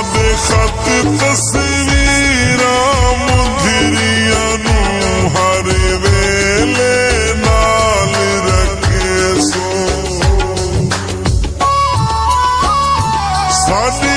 साडे खत तस्वीरां मुंदरियां नूं हर वेले नाल रखे सो साडी